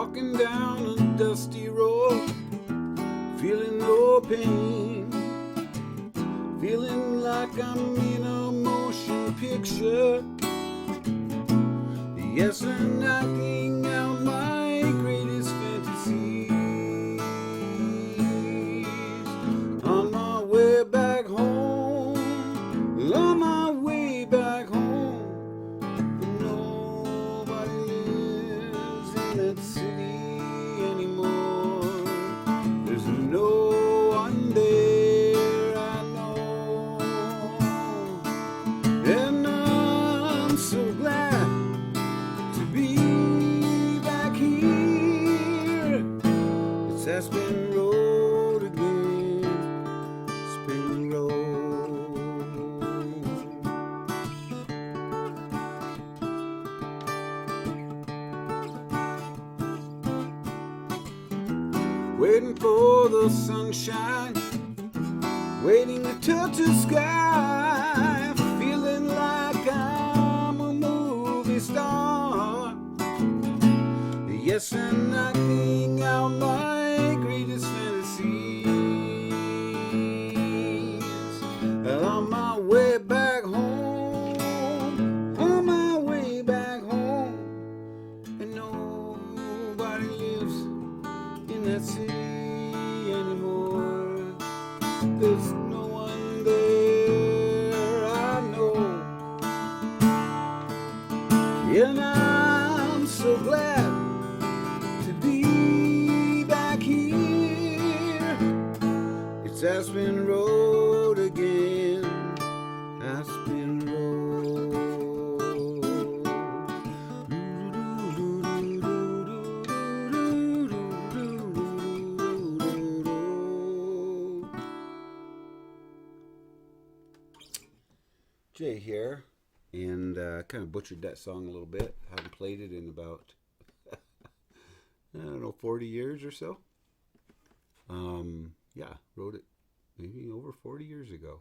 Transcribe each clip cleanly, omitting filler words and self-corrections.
walking down a dusty road, feeling no pain, feeling like I'm in a motion picture. Yes, and acting out my greatest fantasies. On my way back home, on my way back home, but nobody lives in that city anymore. There's no one there I know, and I'm so glad to be back here. It's Aspen Road again, Aspen Road. Waiting for the sunshine, waiting to touch the sky, feeling like I'm a movie star. Yes, and acting out my greatest fantasies. On my way back home, on my way back home, and nobody lives in that city anymore. There's no one there I know, and I'm so glad to be back here. It's Aspen Road again, Aspen Road. Jay here, and kind of butchered that song a little bit. Haven't played it in about, I don't know, 40 years or so. Yeah, wrote it maybe over 40 years ago.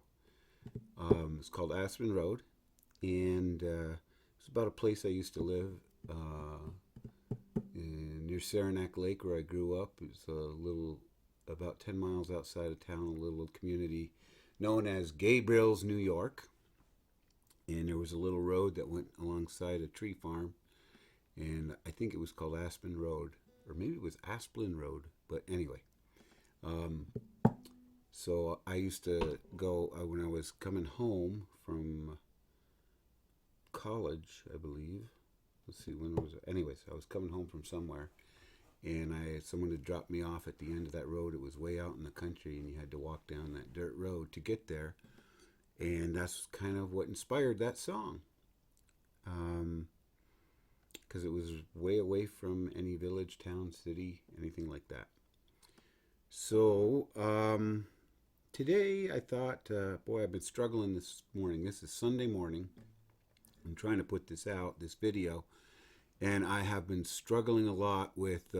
It's called Aspen Road, and it's about a place I used to live near Saranac Lake, where I grew up. It's a little, about 10 miles outside of town, a little community known as Gabriel's, New York. And there was a little road that went alongside a tree farm, and I think it was called Aspen Road, or maybe it was Asplin Road, but anyway. So I used to go, when I was coming home from college, I believe. Let's see, when was it? Anyways, I was coming home from somewhere, and I had someone to drop me off at the end of that road. It was way out in the country, and you had to walk down that dirt road to get there. And that's kind of what inspired that song. Because it was way away from any village, town, city, anything like that. So today I thought, boy, I've been struggling this morning. This is Sunday morning. I'm trying to put this out, this video. And I have been struggling a lot with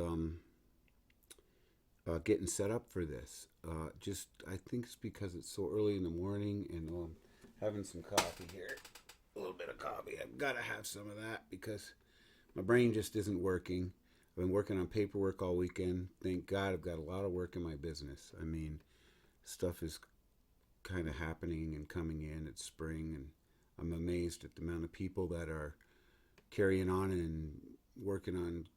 getting set up for this. I think it's because it's so early in the morning, and I'm having some coffee here. A little bit of coffee. I've got to have some of that because my brain just isn't working. I've been working on paperwork all weekend. Thank God I've got a lot of work in my business. I mean, stuff is kind of happening and coming in. It's spring, and I'm amazed at the amount of people that are carrying on and working on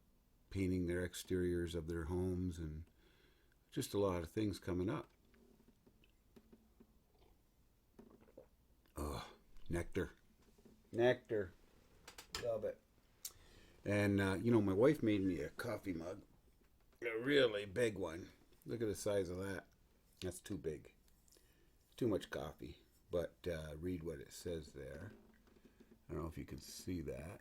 painting their exteriors of their homes, and just a lot of things coming up. Oh, nectar. Nectar. Love it. And, my wife made me a coffee mug. A really big one. Look at the size of that. That's too big. Too much coffee. But read what it says there. I don't know if you can see that.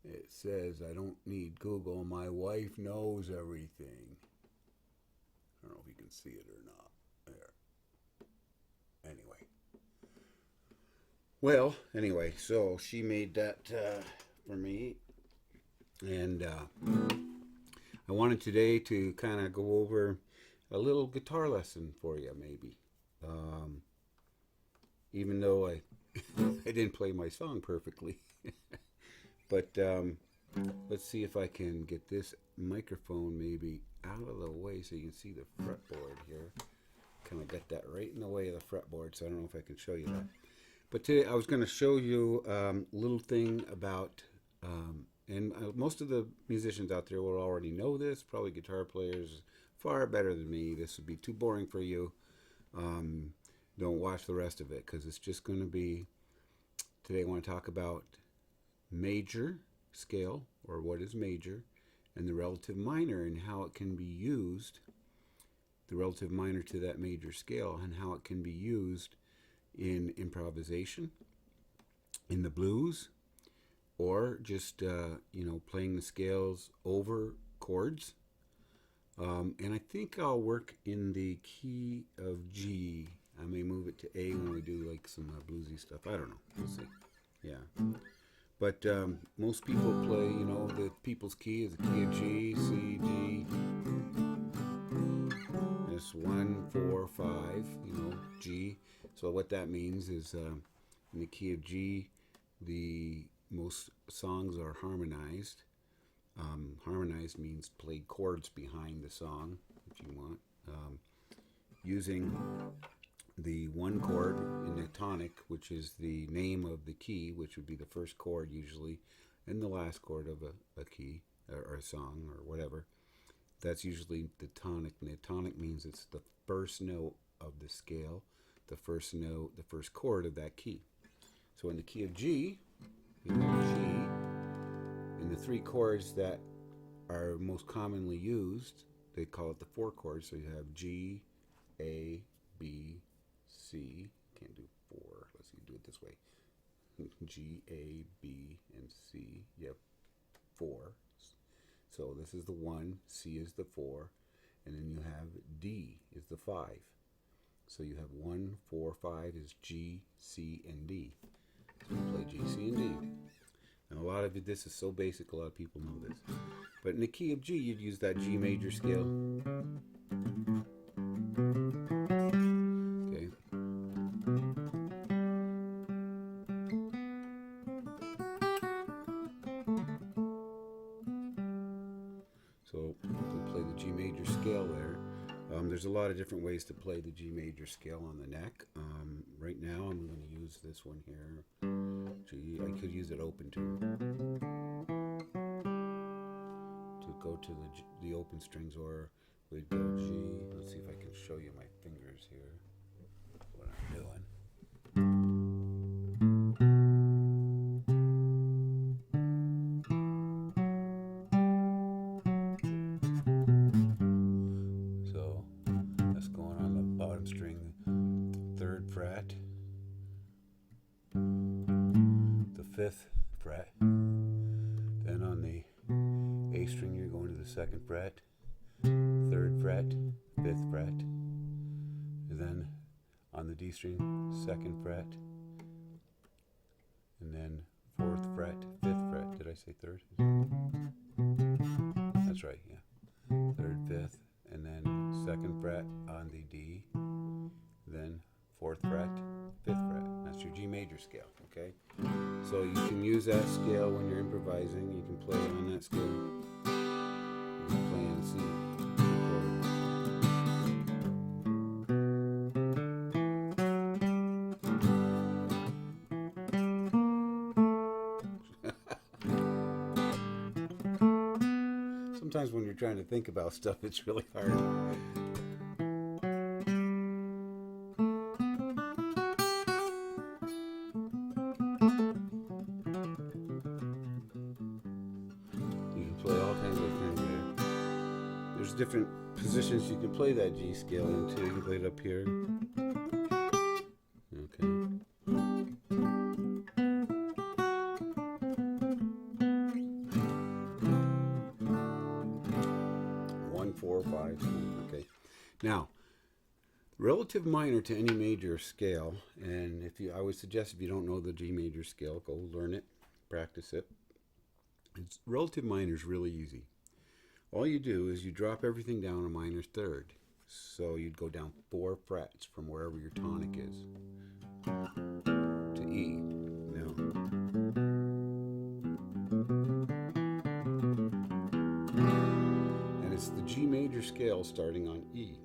It says, I don't need Google. My wife knows everything. I don't know if you can see it or not. There. Anyway, so she made that for me. And I wanted today to kind of go over a little guitar lesson for you, maybe. Even though I didn't play my song perfectly. But Let's see if I can get this microphone maybe out of the way so you can see the fretboard here. Kind of got that right in the way of the fretboard, so I don't know if I can show you that. But today I was going to show you a little thing about, and most of the musicians out there will already know this, probably guitar players far better than me. This would be too boring for you. Don't watch the rest of it because it's just going to be, today I want to talk about major scale, or what is major, and the relative minor and how it can be used, the relative minor to that major scale, and how it can be used in improvisation, in the blues, or just playing the scales over chords. And I think I'll work in the key of G. I may move it to A when we do like some bluesy stuff. I don't know. We'll see. Yeah. But most people play, the people's key is the key of G, C, D. It's 1, 4, 5, G. So what that means is in the key of G, the most songs are harmonized. Harmonized means played chords behind the song, if you want. Using the one chord in the tonic, which is the name of the key, which would be the first chord usually, and the last chord of a key or a song or whatever. That's usually the tonic. And the tonic means it's the first note of the scale, the first note, the first chord of that key. So in the key of G, you have G, and the three chords that are most commonly used, they call it the four chords. So you have G, A, B, C. Can't do four. Let's see, do it this way. G, A, B, and C. You have four. So this is the 1, C is the 4, and then you have D is the 5. So you have 1, 4, 5 is G, C, and D. So you play G, C, and D. Now a lot of this is so basic, a lot of people know this. But in the key of G, you'd use that G major scale. Okay. So we play the G major scale there. There's a lot of different ways to play the G major scale on the neck. Right now I'm going to use this one here. G. I could use it open too. To go to the open strings, or we'd go G. Let's see if I can show you my fingers here. What I'm doing. So that's going on the bottom string, 3rd fret, the 5th fret. Then on the A string, you're going to the 2nd fret, 3rd fret, 5th fret. And then on the D string, 2nd fret, and then 4th fret, 5th fret. Did I say 3rd? That's right, yeah. 3rd, 5th, and then 2nd fret on the D, then 4th fret, 5th fret. That's your G major scale, okay? So you can use that scale when you're improvising. You can play on that scale. You can play on C. Sometimes when you're trying to think about stuff, it's really hard. You can play all kinds of things there. There's different positions you can play that G scale into. You can play it up here. Okay. 1, 4, 5. Okay. Now, relative minor to any major scale, and I would suggest if you don't know the G major scale, go learn it, practice it. Relative minor is really easy. All you do is you drop everything down a minor third. So you'd go down 4 frets from wherever your tonic is to E. Now, major scale starting on E.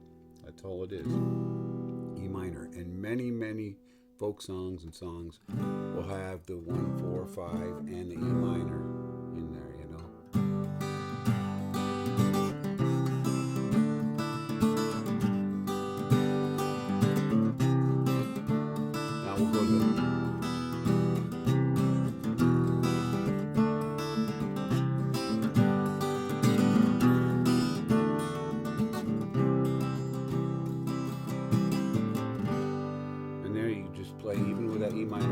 That's all it is. E minor. And many, many folk songs and songs will have the 1, 4, 5 and the E minor in there, you know. Now we'll go to play even with that E minor.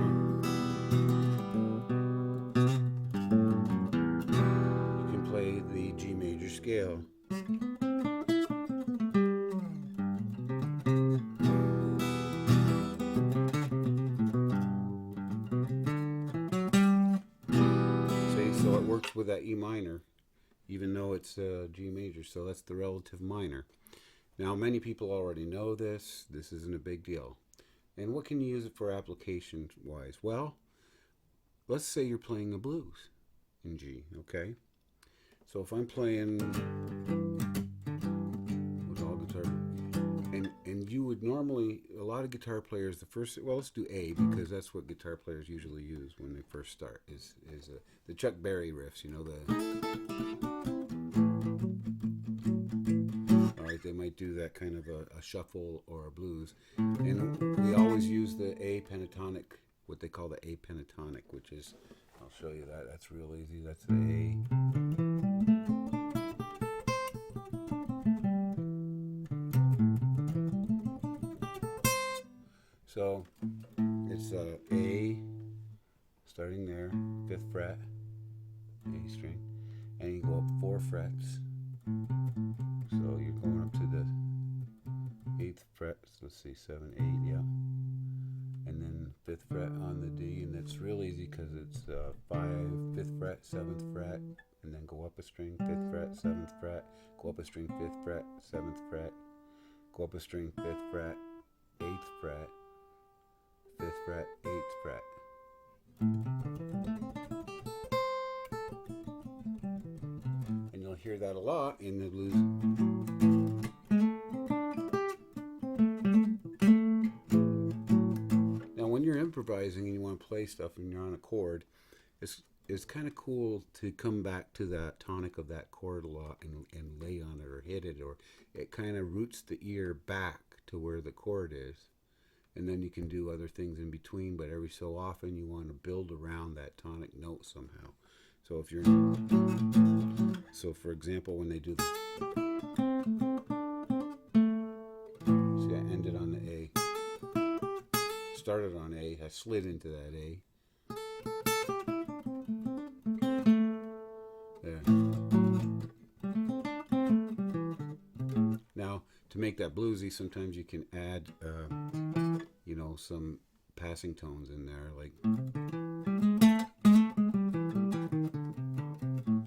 You can play the G major scale. See, so it works with that E minor, even though it's G major, so that's the relative minor. Now, many people already know this. This isn't a big deal. And what can you use it for application-wise? Well, let's say you're playing a blues in G, okay? So if I'm playing with all guitar, and you would normally, a lot of guitar players, well, let's do A, because that's what guitar players usually use when they first start, is the Chuck Berry riffs, you know, they might do that kind of a shuffle or a blues. And we always use the A pentatonic, what they call the A pentatonic, which is, I'll show you that. That's real easy. That's the A. So it's A, starting there, 5th fret, A string, and you go up 4 frets. So you're going up to the 8th fret, so let's see, 7, 8, yeah. And then 5th fret on the D, and it's real easy because it's 5th fret, 7th fret, and then go up a string, 5th fret, 7th fret, go up a string, 5th fret, 7th fret, go up a string, 5th fret, 8th fret, 5th fret, 8th fret. And you'll hear that a lot in the blues. Now when you're improvising and you want to play stuff and you're on a chord, it's kind of cool to come back to that tonic of that chord a lot and lay on it or hit it, or it kind of roots the ear back to where the chord is. And then you can do other things in between, but every so often you want to build around that tonic note somehow. So if you're, for example, when they do the, see, I ended on the A, started on A, I slid into that A. There. Now, to make that bluesy, sometimes you can add, you know, some passing tones in there, like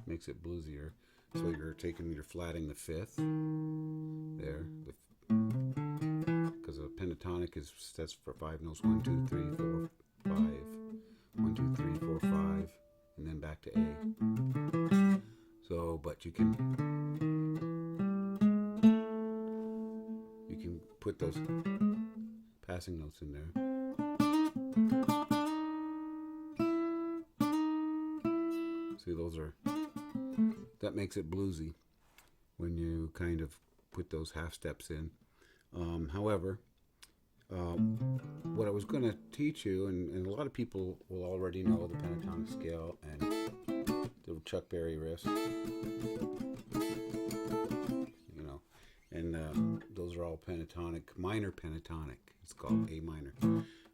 makes it bluesier. So you're flatting the 5th there, because a pentatonic stands for 5 notes, 1, 2, 3, 4, 5, 1, 2, 3, 4, 5, and then back to A. So, but you can put those passing notes in there. See, that makes it bluesy when you kind of put those half steps in. However, what I was going to teach you, and a lot of people will already know the pentatonic scale and the Chuck Berry riffs, you know, and those are all pentatonic, minor pentatonic. It's called A minor.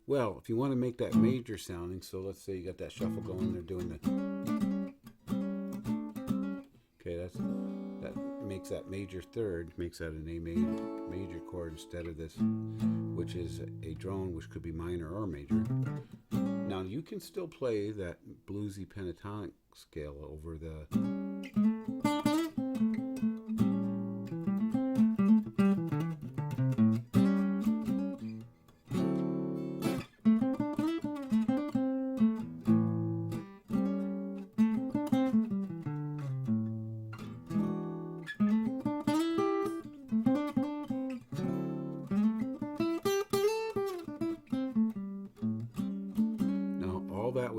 Well, if you want to make that major sounding, so let's say you got that shuffle going, they're doing the, okay, that makes that major third, makes that an A major chord instead of this, which is a drone, which could be minor or major. Now you can still play that bluesy pentatonic scale over the,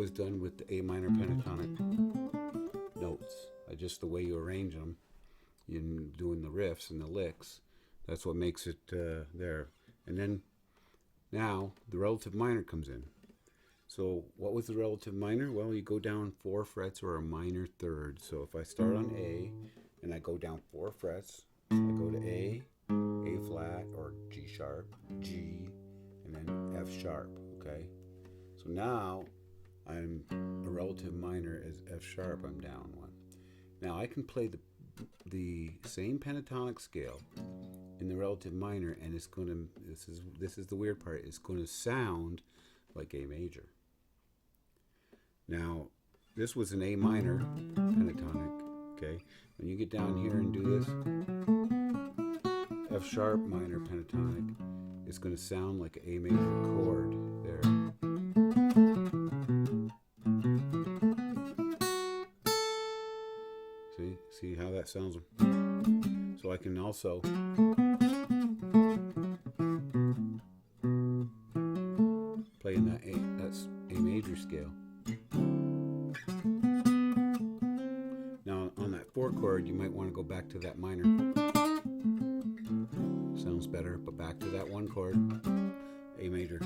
was done with the A minor pentatonic notes. Just the way you arrange them in doing the riffs and the licks. That's what makes it there. And then now the relative minor comes in. So what was the relative minor? Well, you go down 4 frets or a minor third. So if I start on A and I go down 4 frets, I go to A flat or G sharp, G, and then F sharp, okay? So now I'm a relative minor as F sharp, I'm down 1. Now I can play the same pentatonic scale in the relative minor, and it's going to, this is the weird part, it's going to sound like A major. Now, this was an A minor pentatonic, okay? When you get down here and do this, F sharp minor pentatonic, it's going to sound like an A major chord there. See how that sounds? So I can also play in that's A major scale. Now on that 4 chord, you might want to go back to that minor. Sounds better, but back to that 1 chord, A major.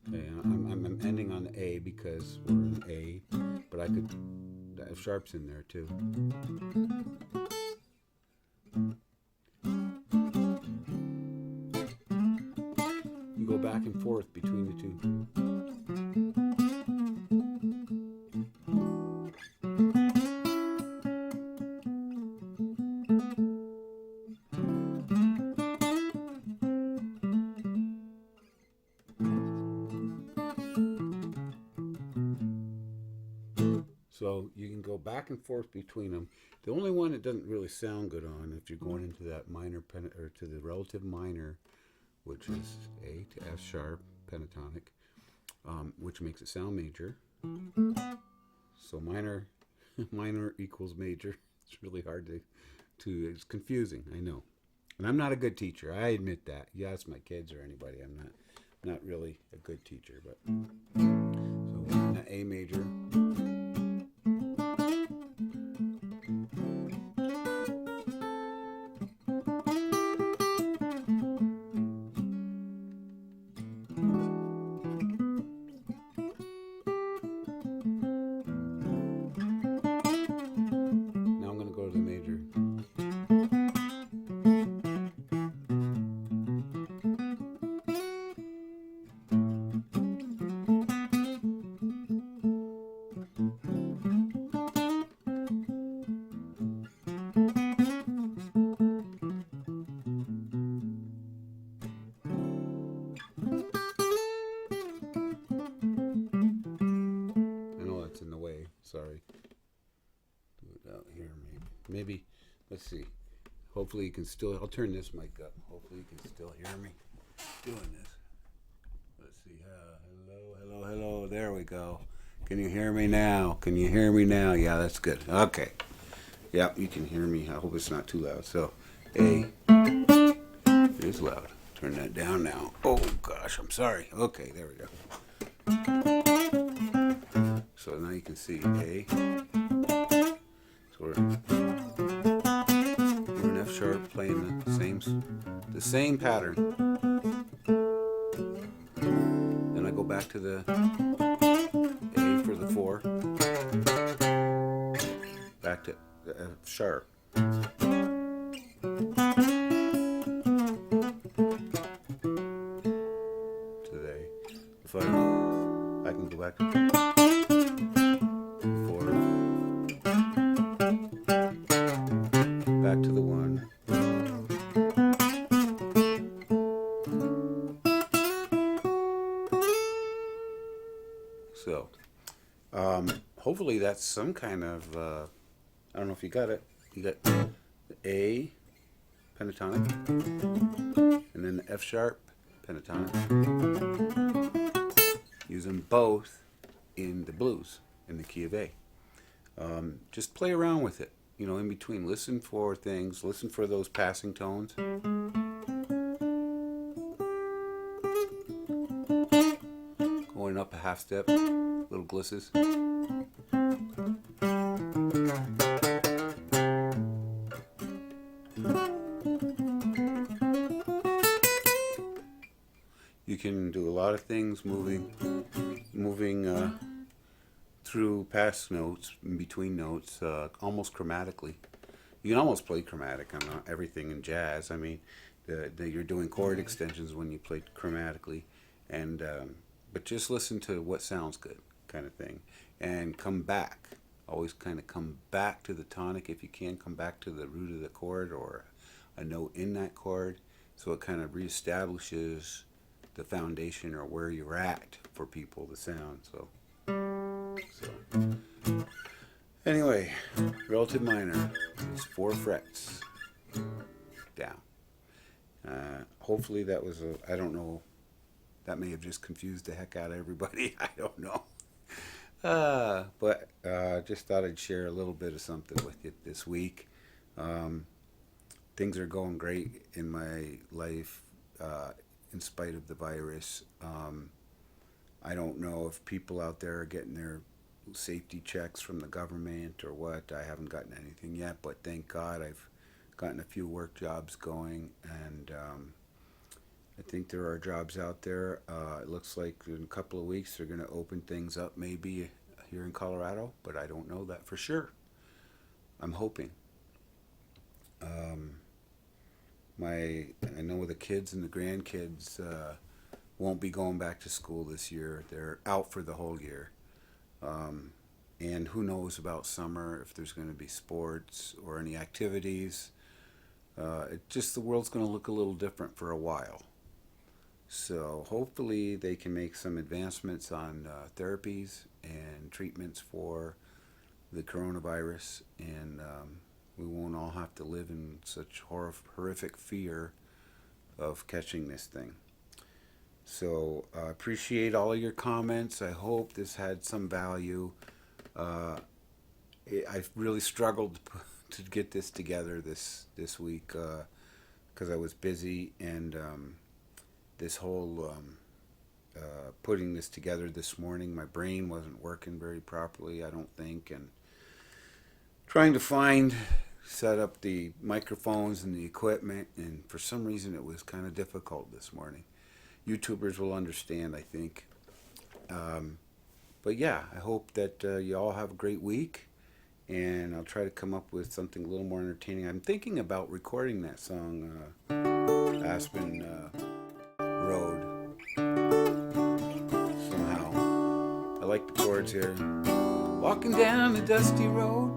Okay, I'm ending on the A because we're in A, but I could, the F sharp's in there too. You go back and forth between the two. So you can go back and forth between them. The only one that doesn't really sound good on, if you're going into that minor or to the relative minor, which is A to F sharp pentatonic, which makes it sound major. So minor equals major. It's really hard to it's confusing, I know. And I'm not a good teacher. I admit that. You ask my kids or anybody, I'm not really a good teacher. But so in that A major. Sorry. Do it out here, maybe. Let's see. Hopefully you can still, I'll turn this mic up. Hopefully you can still hear me doing this. Let's see. Hello. There we go. Can you hear me now? Yeah, that's good. Okay. Yep, you can hear me. I hope it's not too loud. So, A. It is loud. Turn that down now. Oh, gosh, I'm sorry. Okay, there we go. So now you can see A. So we're in F sharp playing the same pattern. Then I go back to the A for the 4. Back to the F sharp. To the A. If I can go back to back to the 1. So, hopefully that's some kind of, I don't know if you got it. You got the A pentatonic, and then the F sharp pentatonic. Use them both in the blues, in the key of A. Just play around with it. You know, in between, listen for things, listen for those passing tones. half step, little glisses. You can do a lot of things moving through past notes, in between notes, almost chromatically. You can almost play chromatic on everything in jazz. I mean, you're doing chord extensions when you play chromatically, and but just listen to what sounds good, kind of thing, and come back. Always kind of come back to the tonic if you can. Come back to the root of the chord or a note in that chord, so it kind of reestablishes the foundation or where you're at for people to sound. So anyway, relative minor is 4 frets down. Hopefully that was I don't know, that may have just confused the heck out of everybody. I don't know. But just thought I'd share a little bit of something with you this week. Things are going great in my life in spite of the virus. I don't know if people out there are getting their safety checks from the government or what. I haven't gotten anything yet, but thank God I've gotten a few work jobs going, and I think there are jobs out there. It looks like in a couple of weeks they're going to open things up maybe here in Colorado, but I don't know that for sure. I'm hoping. I know the kids and the grandkids won't be going back to school this year. They're out for the whole year. And who knows about summer, if there's going to be sports or any activities. The world's going to look a little different for a while. So hopefully they can make some advancements on therapies and treatments for the coronavirus, and we won't all have to live in such horrific fear of catching this thing. So I appreciate all of your comments. I hope this had some value. I've really struggled to get this together this week because I was busy, and this whole putting this together this morning, my brain wasn't working very properly, I don't think, and trying to set up the microphones and the equipment, and for some reason it was kind of difficult this morning. YouTubers will understand, I think. But yeah, I hope that you all have a great week, and I'll try to come up with something a little more entertaining. I'm thinking about recording that song, Aspen Road, somehow. I like the chords here. Walking down the dusty road,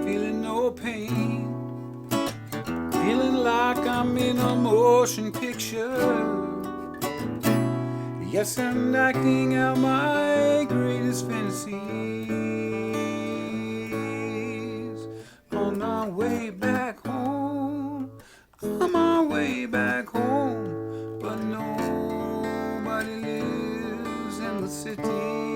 feeling no pain, feeling like I'm in a motion picture. Yes, I'm acting out my greatest fantasies. On my way back home, on my way back home, but nobody lives in the city.